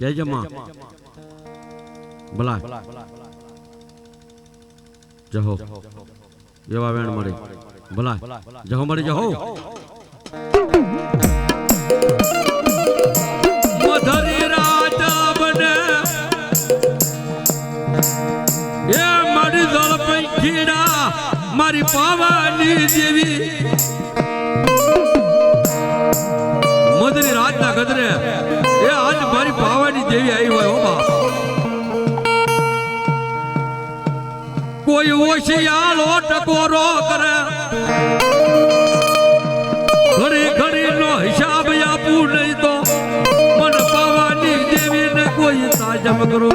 જય જમા ભલા જહો એવા વેણ મળી ભલા જહો મળી જહો મધરી રાત બને એ મારી દળ પંખીડા મારી પાવાની દેવી મધરી રાતના ગદરે એ આજ મારી પાવાની દેવી આવી હોય હો બા કોઈ ઓશિયાળો ટકોરો કરે ઘડી ઘડી નો હિસાબ આપું નહીં તો મન પાવાની દેવી ને કોઈ તાજમ કરો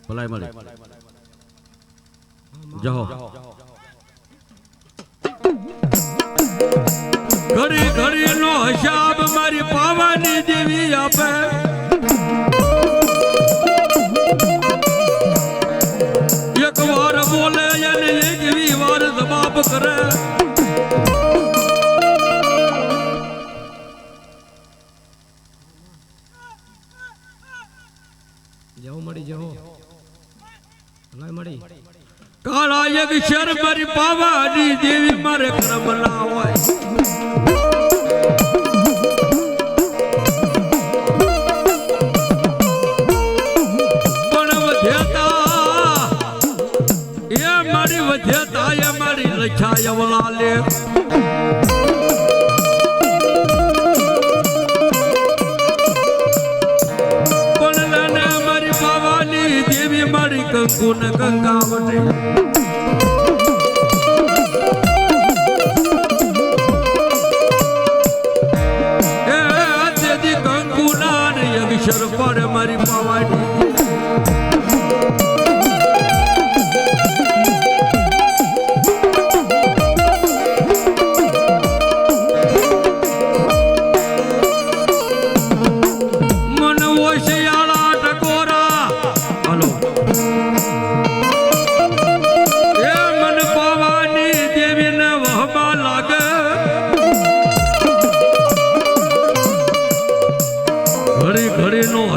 ભલાઈ મળી જહો ઘડી ઘડી નો હિસાબ મારી પાવાની દેવી આપે એક વાર બોલે અને એકવી વાર જવાબ કરે જહો મળી જહો કાળા એક શર મારી પાવાની દેવી મારે કર્મ ના હોય પણ વધ્યતા એ મારી વધ્યતા એ મારી લખ્યા અવળા લે કંકુ ને કંકાવટે એ તેથી કંકુ ના ને અક્ષર પર મારી પાવાની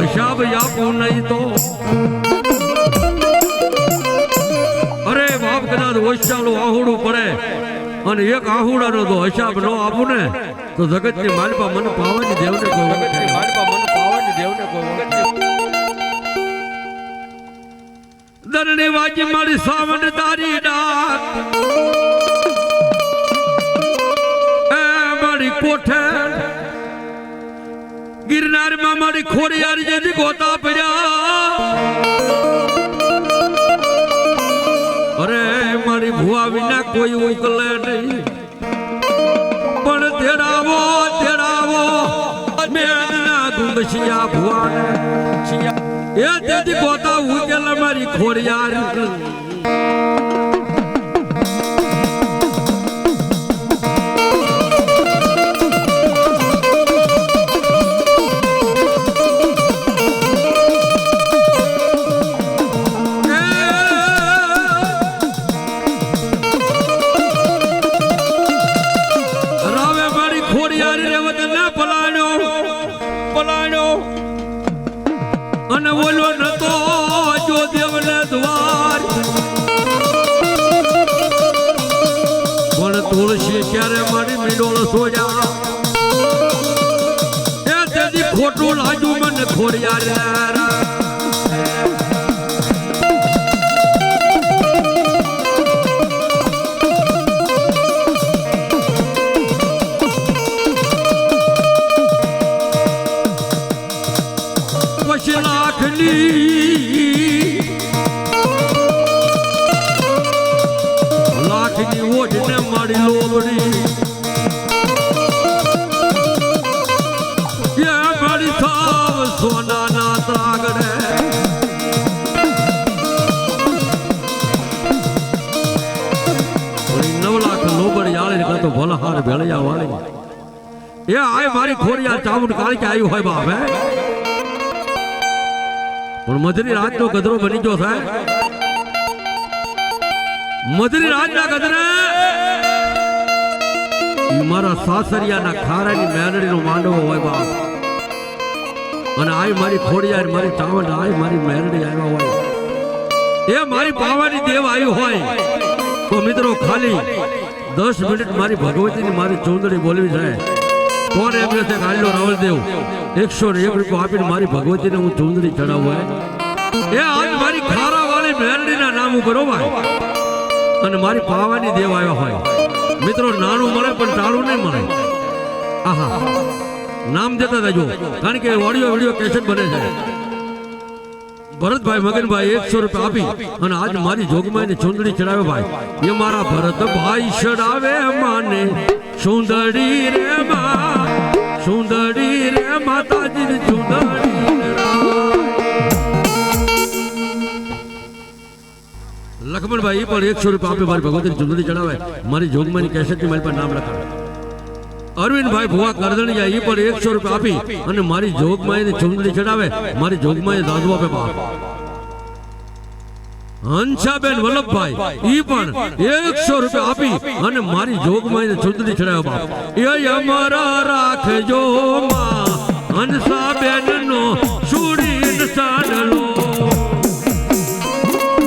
હિસાબ આપું નહીં તો અરે બાપ કદાચ ઓછાલું આહુડું પડે અને એક આહુડાનો તો હિસાબ ન આપું ને તો જગતની માલપા મને પાવાની દેવને કોઈ જગતની માલપા મને પાવાની દેવને કોઈ દરની વાજી મારી સાવન તારી ડાક એ મારી કોઠે गिरनार में हमारी खोरी यारी जैसी गोता पड़ा अरे मारी भुआ बिना कोई उकले नहीं पण तेरावो मेरा गुंबशिया भुआ ने ये जैसी गोता उकल हमारी खोरी यारी અને બોલો નતો જો દેવને દ્વાર પણ તુલસી ક્યારે મારી મીડોળ સોજા એ તેથી ખોટું લાગ્યું મને ખોડિયાર લાખની ઓઢને મારી લોબડી મારી સાવ મલહાર ભેળિયા વાળી એ આય મારી ખોડિયા ચામુંડ કાળી કે આવ્યું હોય બાપ હે પણ મધરી રાતનો ગધરો બની ગયો સાહેબ મધરી રાતના ગધરે મારા સાસરિયાના ખારાની મેરડીનો માંડવો હોય બાપ અને આય મારી ખોડિયાર મારી ચાવડ આય મારી મેરડી આવ્યા હોય એ મારી પાવાની દેવ આવ્યું હોય તો મિત્રો ખાલી 10 મિનિટ મારી ભગવતીની મારી ચૂંદડી બોલવી જાય કોણ એમ કહે છે કાલ્યો રાવળદેવ 101 રૂપિયા આપીને મારી ભગવતીને હું ચૂંદડી ચડાવું એ આજ મારી ખારા વાળી મેરડીના નામ ઉપર હોય અને મારી પાવાની દેવ આવ્યા હોય મિત્રો નાનું મળે પણ ટાળું નહીં મળે આહા નામ દેતા જજો કારણ કે ઓડિયો વિડિયો કેસેટ બને છે ભરતભાઈ મગનભાઈ 100 રૂપિયા આપી અને આજ મારી જોગમાઈને ચૂંદડી ચડાવે ભાઈ એ મારા ભરતભાઈ ચડાવે માને સુંદરી રે માતાજીની ચૂંદડી લખમણભાઈ પણ 100 રૂપિયા આપે મારી ભગવતીની ચૂંદડી ચડાવે મારી જોગમાની કેસેટની મારી પર નામ લખાવે અરવિંદભાઈ ભુવા કરદણિયા એ પણ 100 રૂપિયા આપી અને મારી જોગમાઈને ચૂંદડી ચડાવે મારી જોગમાએ દાદુ આપે બાપ હંસાબેન વલ્લભભાઈ ઈ પણ 100 રૂપિયા આપી અને મારી જોગમાઈને ચૂંદડી ચડાવે બાપ એ અમારા રાખજો માં હંસાબેન નો સુડી સાડલો